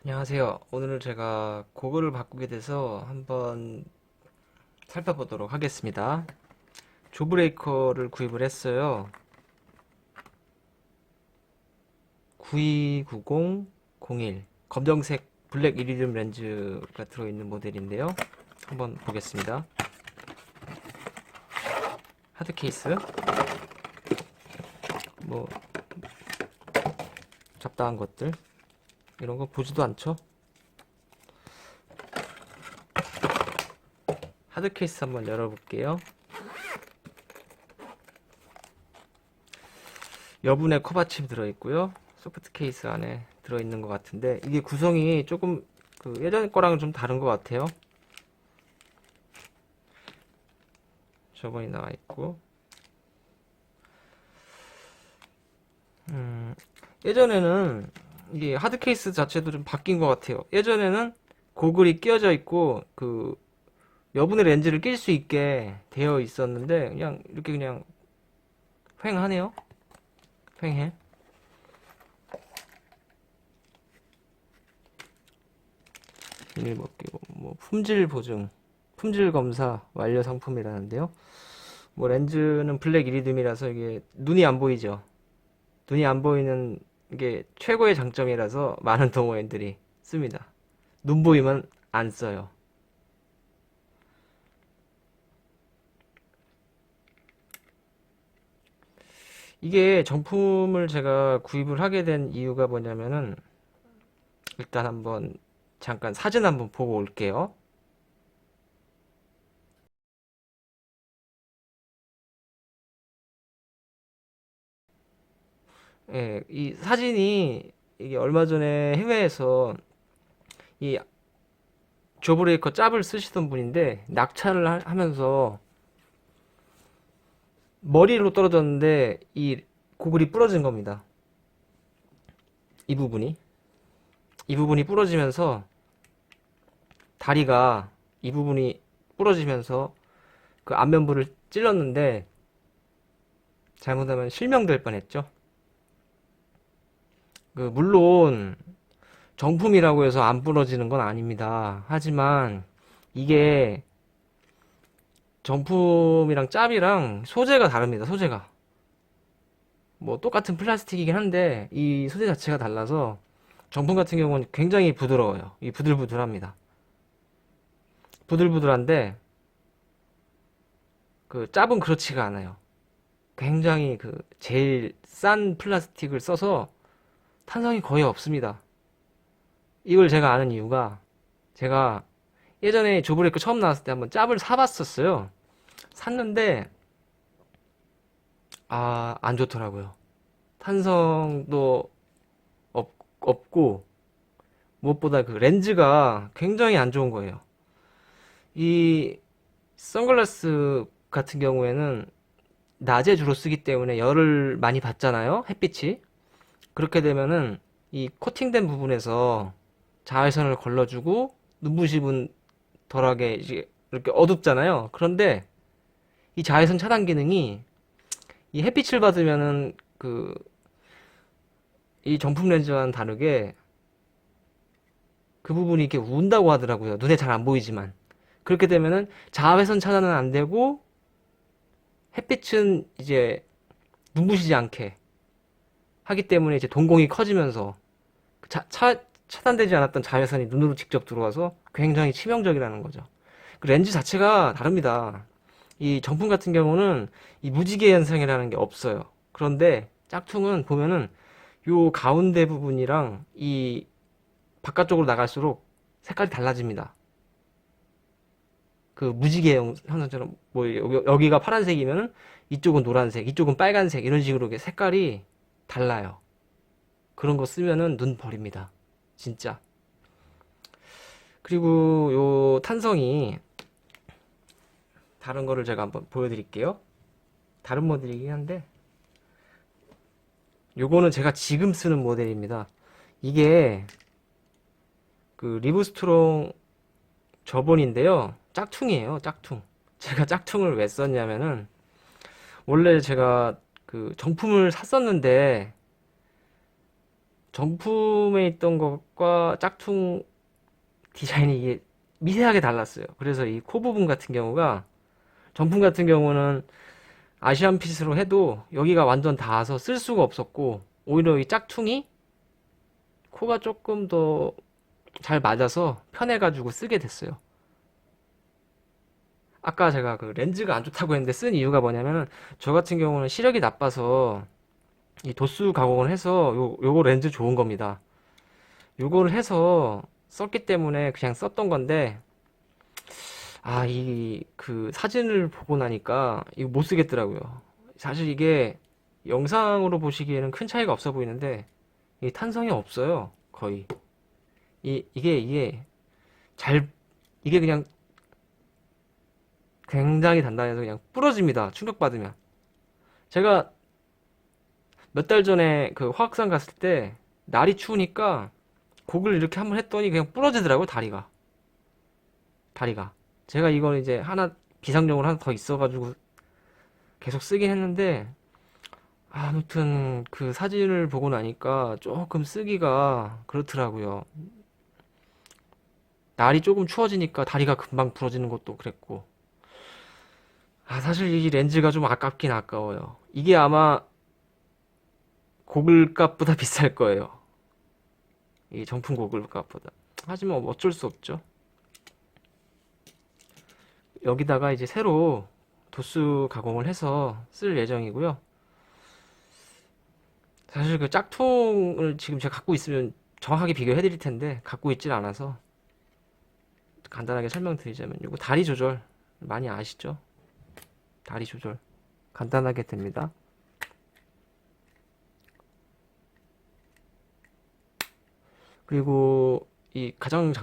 안녕하세요. 오늘은 제가 고글을 바꾸게 돼서 한번 살펴보도록 하겠습니다. 조브레이커를 구입을 했어요. 929001 검정색 블랙 이리듐 렌즈가 들어있는 모델인데요. 한번 보겠습니다. 하드 케이스, 뭐 잡다한 것들 이런 거 보지도 않죠? 하드 케이스 한번 열어볼게요. 여분의 커버칩 들어있고요. 소프트 케이스 안에 들어있는 것 같은데 이게 구성이 조금 그 예전 거랑은 좀 다른 것 같아요. 저번이 나와 있고 예전에는 이게 하드 케이스 자체도 좀 바뀐 것 같아요. 예전에는 고글이 끼워져 있고 그 여분의 렌즈를 낄 수 있게 되어 있었는데 그냥 이렇게 그냥 휑하네요. 휑해. 비닐 벗기고 뭐 품질 보증, 품질 검사 완료 상품이라는데요. 뭐 렌즈는 블랙 이리듐이라서 이게 눈이 안 보이죠. 눈이 안 보이는 게 최고의 장점이라서 많은 동호인들이 씁니다. 눈 보이면 안 써요. 이게 정품을 제가 구입을 하게 된 이유가 뭐냐면은 일단 한번 잠깐 사진 한번 보고 올게요. 예, 이 사진이 이게 얼마 전에 해외에서 이 조브레이커 짭을 쓰시던 분인데 낙차를 하면서 머리로 떨어졌는데 이 고글이 부러진 겁니다. 이 부분이 부러지면서 다리가 이 부분이 부러지면서 그 안면부를 찔렀는데 잘못하면 실명될 뻔했죠. 그 물론 정품이라고 해서 안 부러지는 건 아닙니다. 하지만 이게 정품이랑 짭이랑 소재가 다릅니다. 소재가 뭐 똑같은 플라스틱이긴 한데 이 소재 자체가 달라서 정품 같은 경우는 굉장히 부드러워요. 이 부들부들합니다. 부들부들한데 그 짭은 그렇지가 않아요. 굉장히 그 제일 싼 플라스틱을 써서 탄성이 거의 없습니다. 이걸 제가 아는 이유가 제가 예전에 조브레이크 처음 나왔을 때 한번 짭을 사봤었어요. 샀는데 안 좋더라고요. 탄성도 없고 무엇보다 그 렌즈가 굉장히 안 좋은 거예요. 이 선글라스 같은 경우에는 낮에 주로 쓰기 때문에 열을 많이 받잖아요. 햇빛이. 그렇게 되면은 이 코팅된 부분에서 자외선을 걸러주고 눈부심은 덜하게 이제 이렇게 어둡잖아요. 그런데 이 자외선 차단 기능이 이 햇빛을 받으면은 그 이 정품 렌즈와는 다르게 그 부분이 이렇게 운다고 하더라고요. 눈에 잘 안 보이지만. 그렇게 되면은 자외선 차단은 안 되고 햇빛은 이제 눈부시지 않게 하기 때문에 이제 동공이 커지면서 차단되지 않았던 자외선이 눈으로 직접 들어와서 굉장히 치명적이라는 거죠. 그 렌즈 자체가 다릅니다. 이 정품 같은 경우는 이 무지개 현상이라는 게 없어요. 그런데 짝퉁은 보면은 요 가운데 부분이랑 이 바깥쪽으로 나갈수록 색깔이 달라집니다. 그 무지개 현상처럼 뭐 여기가 파란색이면은 이쪽은 노란색, 이쪽은 빨간색 이런 식으로 색깔이 달라요. 그런 거 쓰면은 눈 버립니다. 진짜. 그리고 요 탄성이 다른 거를 제가 한번 보여드릴게요. 다른 모델이긴 한데 요거는 제가 지금 쓰는 모델입니다. 이게 그 리브스트롱 저번인데요. 짝퉁이에요. 짝퉁. 제가 짝퉁을 왜 썼냐면은 원래 제가 그 정품을 샀었는데 정품에 있던 것과 짝퉁 디자인이 이게 미세하게 달랐어요. 그래서 이 코 부분 같은 경우가, 정품 같은 경우는 아시안 핏으로 해도 여기가 완전 닿아서 쓸 수가 없었고, 오히려 이 짝퉁이 코가 조금 더 잘 맞아서 편해가지고 쓰게 됐어요. 아까 제가 그 렌즈가 안 좋다고 했는데 쓴 이유가 뭐냐면은, 저 같은 경우는 시력이 나빠서 이 도수 가공을 해서 요거 렌즈 좋은 겁니다. 요거를 해서 썼기 때문에 그냥 썼던 건데, 아, 이 그 사진을 보고 나니까 이거 못 쓰겠더라고요. 사실 이게 영상으로 보시기에는 큰 차이가 없어 보이는데, 이 탄성이 없어요. 거의. 이게 잘, 이게 그냥 굉장히 단단해서 그냥 부러집니다. 충격받으면. 제가 몇 달 전에 그 화학산 갔을 때 날이 추우니까 곡을 이렇게 한번 했더니 그냥 부러지더라고요. 다리가. 제가 이걸 이제 하나 비상용으로 하나 더 있어가지고 계속 쓰긴 했는데, 아무튼 그 사진을 보고 나니까 조금 쓰기가 그렇더라고요. 날이 조금 추워지니까 다리가 금방 부러지는 것도 그랬고. 사실 이 렌즈가 좀 아깝긴 아까워요. 이게 아마 고글 값보다 비쌀 거예요. 이 정품 고글 값보다. 하지만 뭐 어쩔 수 없죠. 여기다가 이제 새로 도수 가공을 해서 쓸 예정이고요. 사실 그 짝퉁을 지금 제가 갖고 있으면 정확하게 비교해 드릴 텐데 갖고 있질 않아서 간단하게 설명드리자면, 이거 다리 조절 많이 아시죠? 다리 조절 간단하게 됩니다. 그리고 이 가장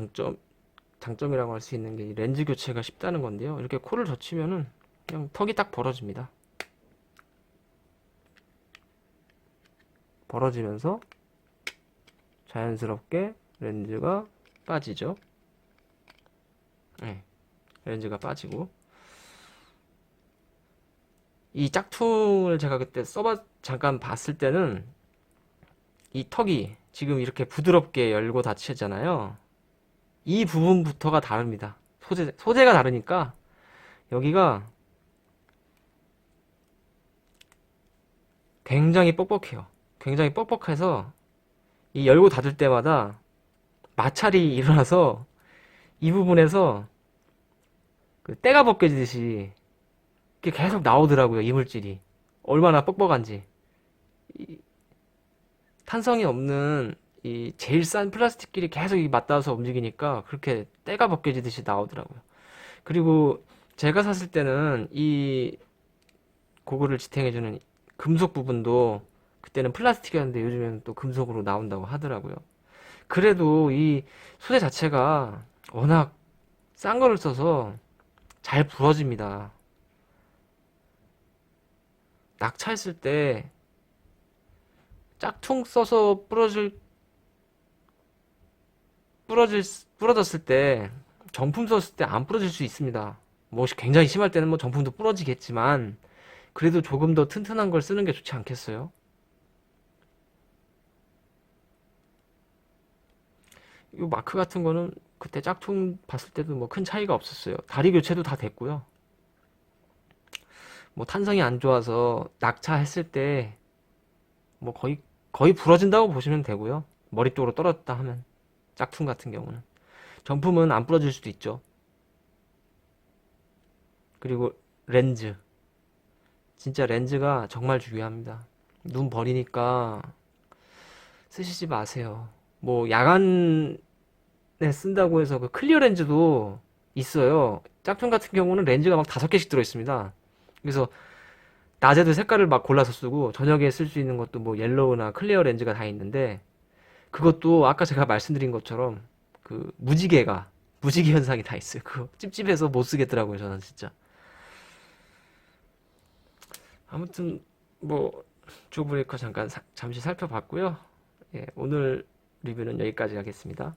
장점이라고 할 수 있는 게 이 렌즈 교체가 쉽다는 건데요. 이렇게 코를 젖히면은 그냥 턱이 딱 벌어집니다. 벌어지면서 자연스럽게 렌즈가 빠지죠. 네, 렌즈가 빠지고, 이 짝퉁을 제가 그때 잠깐 봤을 때는 이 턱이 지금 이렇게 부드럽게 열고 닫히잖아요. 이 부분부터가 다릅니다. 소재가 다르니까 여기가 굉장히 뻑뻑해요. 굉장히 뻑뻑해서 이 열고 닫을 때마다 마찰이 일어나서 이 부분에서 그 때가 벗겨지듯이 이게 계속 나오더라고요. 이물질이 얼마나 뻑뻑한지. 이 탄성이 없는 이 제일 싼 플라스틱끼리 계속 맞닿아서 움직이니까 그렇게 때가 벗겨지듯이 나오더라고요. 그리고 제가 샀을 때는 이 고글을 지탱해주는 금속 부분도 그때는 플라스틱이었는데 요즘에는 또 금속으로 나온다고 하더라고요. 그래도 이 소재 자체가 워낙 싼 거를 써서 잘 부러집니다. 낙차했을 때 짝퉁 써서 부러졌을 때 정품 썼을 때 안 부러질 수 있습니다. 뭐 굉장히 심할 때는 뭐 정품도 부러지겠지만 그래도 조금 더 튼튼한 걸 쓰는 게 좋지 않겠어요? 이 마크 같은 거는 그때 짝퉁 봤을 때도 뭐 큰 차이가 없었어요. 다리 교체도 다 됐고요. 뭐 탄성이 안 좋아서 낙차했을 때 뭐 거의 부러진다고 보시면 되고요. 머리 쪽으로 떨어졌다 하면, 짝퉁 같은 경우는. 정품은 안 부러질 수도 있죠. 그리고 렌즈. 진짜 렌즈가 정말 중요합니다. 눈 버리니까 쓰시지 마세요. 뭐 야간에 쓴다고 해서 그 클리어 렌즈도 있어요. 짝퉁 같은 경우는 렌즈가 막 5개씩 들어있습니다. 그래서 낮에도 색깔을 막 골라서 쓰고 저녁에 쓸 수 있는 것도 뭐 옐로우나 클리어 렌즈가 다 있는데, 그것도 아까 제가 말씀드린 것처럼 그 무지개 현상이 다 있어요. 그거 찝찝해서 못 쓰겠더라고요, 저는 진짜. 아무튼 뭐 주브레이커 잠시 살펴봤고요. 예, 오늘 리뷰는 여기까지 하겠습니다.